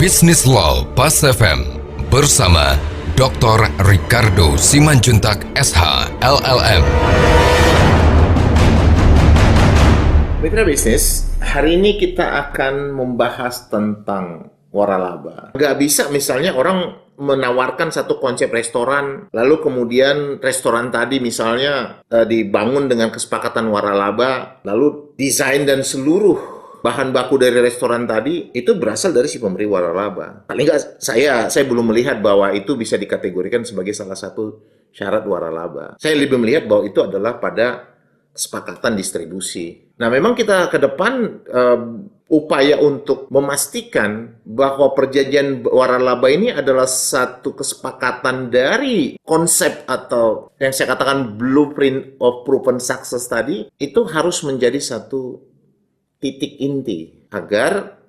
Business Law Pas FM bersama Dr. Ricardo Simanjuntak SH LLM. Mitra bisnis, hari ini kita akan membahas tentang waralaba. Nggak bisa misalnya orang menawarkan satu konsep restoran, lalu kemudian restoran tadi misalnya dibangun dengan kesepakatan waralaba, lalu desain dan seluruh bahan baku dari restoran tadi itu berasal dari si pemberi waralaba. Paling nggak saya belum melihat bahwa itu bisa dikategorikan sebagai salah satu syarat waralaba. Saya lebih melihat bahwa itu adalah pada kesepakatan distribusi. Nah, memang kita ke depan upaya untuk memastikan bahwa perjanjian waralaba ini adalah satu kesepakatan dari konsep atau yang saya katakan blueprint of proven success tadi, itu harus menjadi satu titik inti agar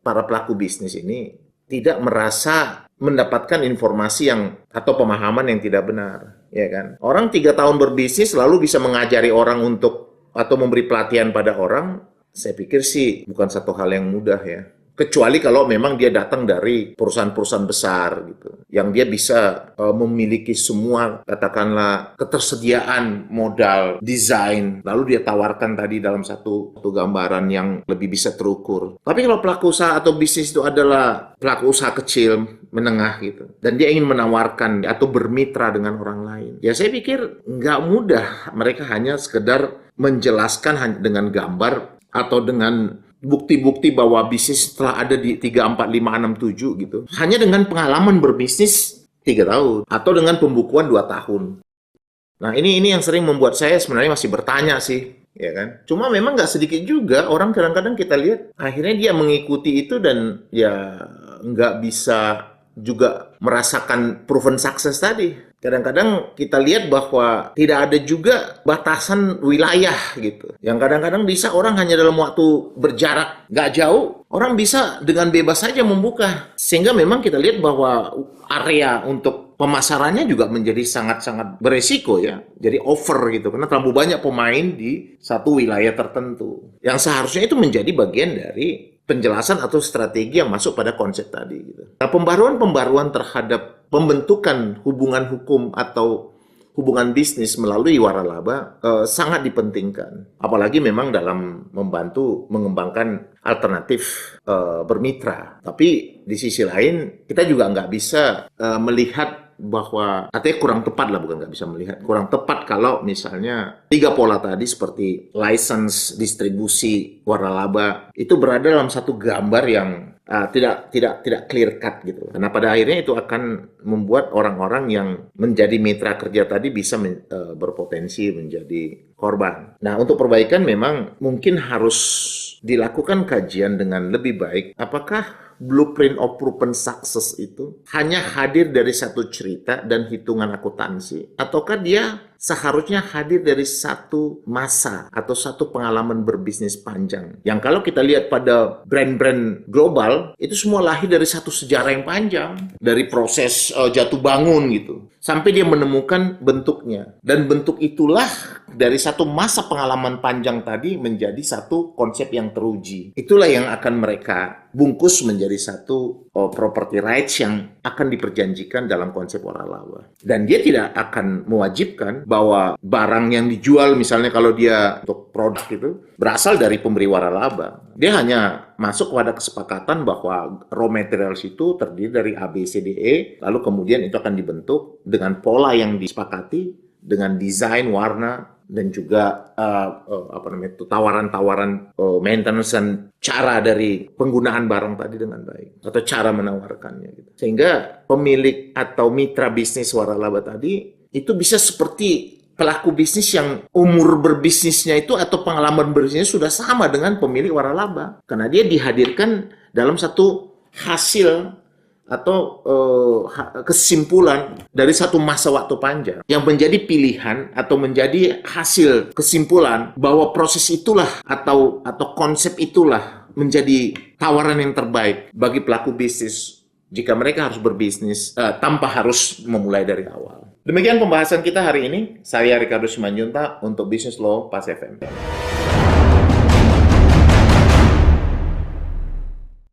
para pelaku bisnis ini tidak merasa mendapatkan informasi yang atau pemahaman yang tidak benar, ya kan? Orang 3 tahun berbisnis lalu bisa mengajari orang untuk atau memberi pelatihan pada orang, saya pikir sih bukan satu hal yang mudah ya. Kecuali kalau memang dia datang dari perusahaan-perusahaan besar gitu, yang dia bisa memiliki semua katakanlah ketersediaan modal, desain, lalu dia tawarkan tadi dalam satu gambaran yang lebih bisa terukur. Tapi kalau pelaku usaha atau bisnis itu adalah pelaku usaha kecil, menengah gitu, dan dia ingin menawarkan atau bermitra dengan orang lain, ya saya pikir nggak mudah. Mereka hanya sekedar menjelaskan dengan gambar atau dengan bukti-bukti bahwa bisnis telah ada di 3, 4, 5, 6, 7 gitu. Hanya dengan pengalaman berbisnis 3 tahun atau dengan pembukuan 2 tahun. Nah, ini yang sering membuat saya sebenarnya masih bertanya sih, ya kan? Cuma memang nggak sedikit juga orang kadang-kadang kita lihat akhirnya dia mengikuti itu dan ya nggak bisa juga merasakan proven success tadi. Kadang-kadang kita lihat bahwa tidak ada juga batasan wilayah gitu. Yang kadang-kadang bisa orang hanya dalam waktu berjarak nggak jauh, orang bisa dengan bebas saja membuka. Sehingga memang kita lihat bahwa area untuk pemasarannya juga menjadi sangat-sangat beresiko ya. Jadi over gitu, karena terlalu banyak pemain di satu wilayah tertentu. Yang seharusnya itu menjadi bagian dari penjelasan atau strategi yang masuk pada konsep tadi gitu. Nah, pembaruan terhadap pembentukan hubungan hukum atau hubungan bisnis melalui waralaba sangat dipentingkan. Apalagi memang dalam membantu mengembangkan alternatif bermitra. Tapi di sisi lain kita juga nggak bisa melihat bahwa artinya kurang tepat lah, bukan nggak bisa melihat, kurang tepat kalau misalnya 3 pola tadi seperti license, distribusi, waralaba itu berada dalam satu gambar yang tidak clear cut gitu. Karena pada akhirnya itu akan membuat orang-orang yang menjadi mitra kerja tadi bisa berpotensi menjadi korban. Nah, untuk perbaikan memang mungkin harus dilakukan kajian dengan lebih baik. Apakah blueprint of proven success itu hanya hadir dari satu cerita dan hitungan akuntansi, ataukah dia seharusnya hadir dari satu masa atau satu pengalaman berbisnis panjang? Yang kalau kita lihat pada brand-brand global, itu semua lahir dari satu sejarah yang panjang, dari proses jatuh bangun gitu, sampai dia menemukan bentuknya. Dan bentuk itulah dari satu masa pengalaman panjang tadi menjadi satu konsep yang teruji. Itulah yang akan mereka bungkus menjadi satu property rights yang akan diperjanjikan dalam konsep waralaba. Dan dia tidak akan mewajibkan bahwa barang yang dijual, misalnya kalau dia untuk produk itu, berasal dari pemberi waralaba. Dia hanya masuk pada kesepakatan bahwa raw materials itu terdiri dari A, B, C, D, E, lalu kemudian itu akan dibentuk dengan pola yang disepakati, dengan desain, warna, dan juga tawaran-tawaran maintenance dan cara dari penggunaan barang tadi dengan baik atau cara menawarkannya gitu. Sehingga pemilik atau mitra bisnis waralaba tadi itu bisa seperti pelaku bisnis yang umur berbisnisnya itu atau pengalaman berbisnisnya sudah sama dengan pemilik waralaba, karena dia dihadirkan dalam satu hasil atau kesimpulan dari satu masa waktu panjang yang menjadi pilihan atau menjadi hasil kesimpulan bahwa proses itulah atau konsep itulah menjadi tawaran yang terbaik bagi pelaku bisnis jika mereka harus berbisnis tanpa harus memulai dari awal. Demikian pembahasan kita hari ini. Saya Ricardo Simanjuntak untuk Business Law Pas FM.